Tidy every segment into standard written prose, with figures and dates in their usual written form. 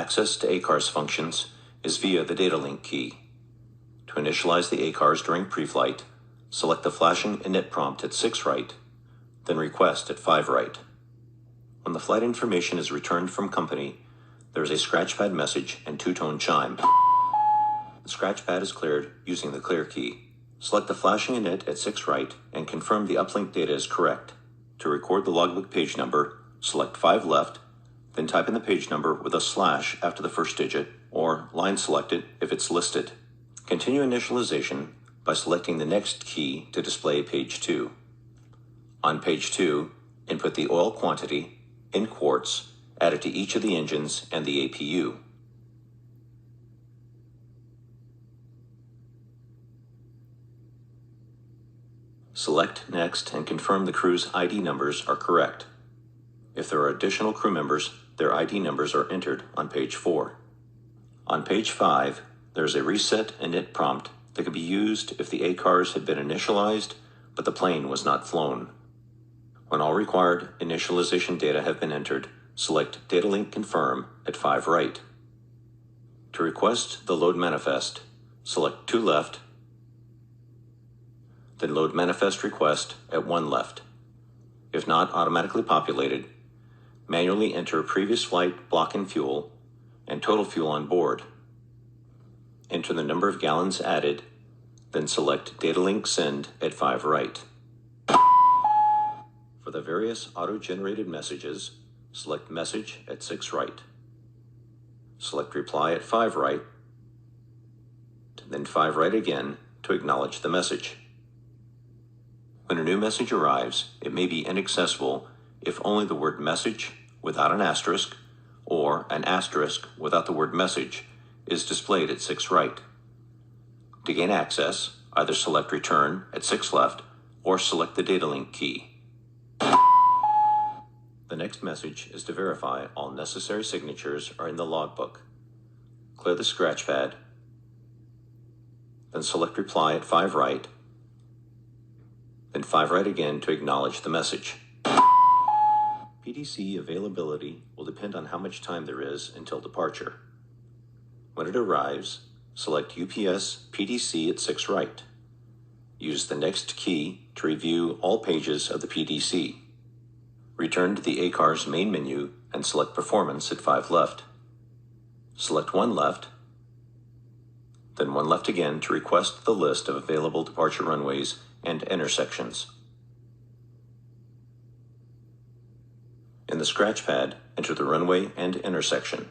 access to ACARS functions is via the data link key. To initialize the ACARS during pre-flight, select the flashing init prompt at 6 right, then request at 5 right. When the flight information is returned from company, there is a scratchpad message and two-tone chime. The scratchpad is cleared using the clear key. Select the flashing init at 6 right and confirm the uplink data is correct. To record the logbook page number, select 5 left, then type in the page number with a slash after the first digit, or line selected if it's listed. Continue initialization by selecting the next key to display page 2. On page 2, input the oil quantity, in quarts, added to each of the engines and the APU. Select Next and confirm the crew's ID numbers are correct. If there are additional crew members, their ID numbers are entered on page 4. On page 5, there is a reset init prompt that can be used if the ACARS had been initialized, but the plane was not flown. When all required initialization data have been entered, select Data Link Confirm at 5 right. To request the load manifest, select 2 left, then load manifest request at 1 left. If not automatically populated, manually enter previous flight block and fuel and total fuel on board. Enter the number of gallons added, then select Data Link Send at 5 right. For the various auto-generated messages, select Message at 6 right. Select Reply at 5 right, then 5 right again to acknowledge the message. When a new message arrives, it may be inaccessible if only the word message without an asterisk or an asterisk without the word message is displayed at 6 right. To gain access, either select Return at 6 left or select the data link key. The next message is to verify all necessary signatures are in the logbook. Clear the scratchpad, then select Reply at 5 right, then 5 right again to acknowledge the message. PDC availability will depend on how much time there is until departure. When it arrives, select UPS PDC at 6 right. Use the next key to review all pages of the PDC. Return to the ACARS main menu and select Performance at 5 left. Select 1 left, then 1 left again to request the list of available departure runways and intersections. In the scratchpad, enter the runway and intersection.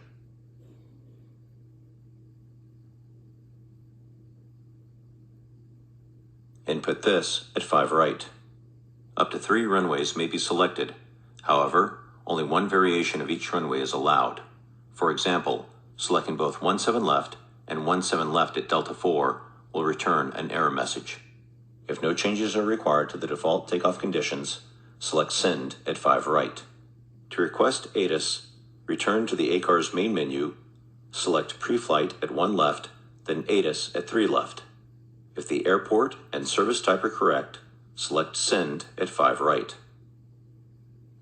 Input this at 5 right. Up to 3 runways may be selected. However, only one variation of each runway is allowed. For example, selecting both 17 left and 17 left at Delta 4 will return an error message. If no changes are required to the default takeoff conditions, select Send at 5 right. To request ATIS, return to the ACARS main menu, select Pre-flight at 1 left, then ATIS at 3 left. If the airport and service type are correct, select Send at 5 right.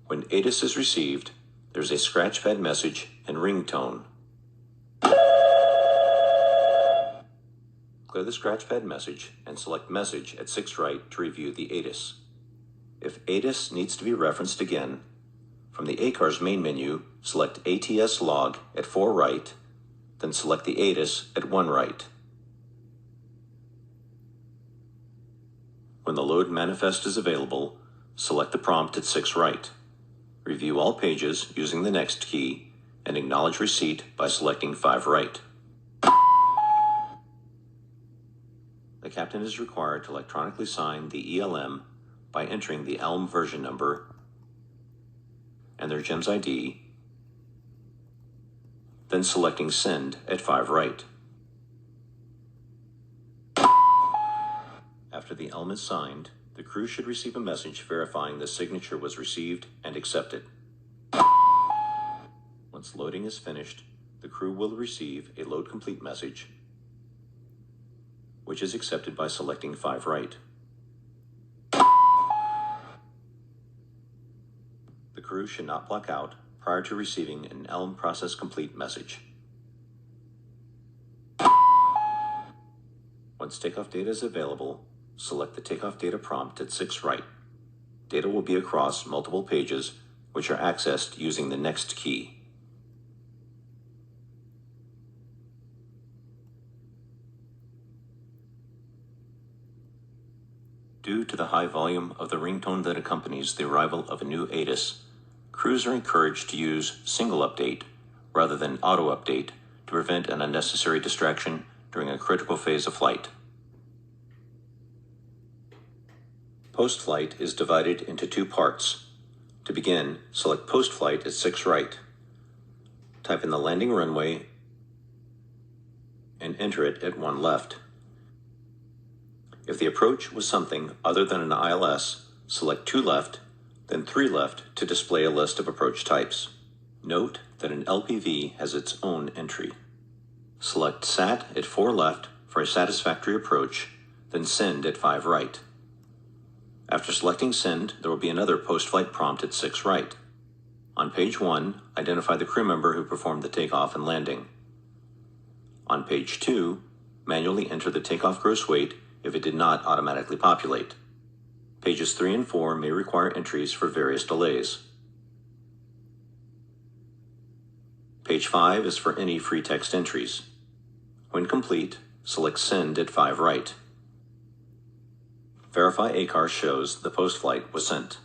When ATIS is received, there's a scratchpad message and ringtone. Clear the scratchpad message and select Message at 6 right to review the ATIS. If ATIS needs to be referenced again, from the ACARS main menu, select ATS log at 4 right, then select the ATIS at 1 right. When the load manifest is available, select the prompt at 6 right. Review all pages using the next key and acknowledge receipt by selecting 5 right. The captain is required to electronically sign the ELM by entering the ELM version number and their GEMS ID, then selecting Send at 5 right. After the ELM is signed, the crew should receive a message verifying the signature was received and accepted. Once loading is finished, the crew will receive a load complete message, which is accepted by selecting 5 right. The crew should not block out prior to receiving an ELM process complete message. Once takeoff data is available, select the takeoff data prompt at 6 right. Data will be across multiple pages, which are accessed using the Next key. Due to the high volume of the ringtone that accompanies the arrival of a new ATIS, crews are encouraged to use single update rather than auto update to prevent an unnecessary distraction during a critical phase of flight. Post-flight is divided into 2 parts. To begin, select post-flight at 6 right. Type in the landing runway and enter it at 1 left. If the approach was something other than an ILS, select 2 left, then 3 left to display a list of approach types. Note that an LPV has its own entry. Select SAT at 4 left for a satisfactory approach, then Send at 5 right. After selecting Send, there will be another post-flight prompt at 6 right. On page 1, identify the crew member who performed the takeoff and landing. On page 2, manually enter the takeoff gross weight if it did not automatically populate. Pages 3 and 4 may require entries for various delays. Page 5 is for any free text entries. When complete, select Send at 5 right. Verify ACARS shows the post-flight was sent.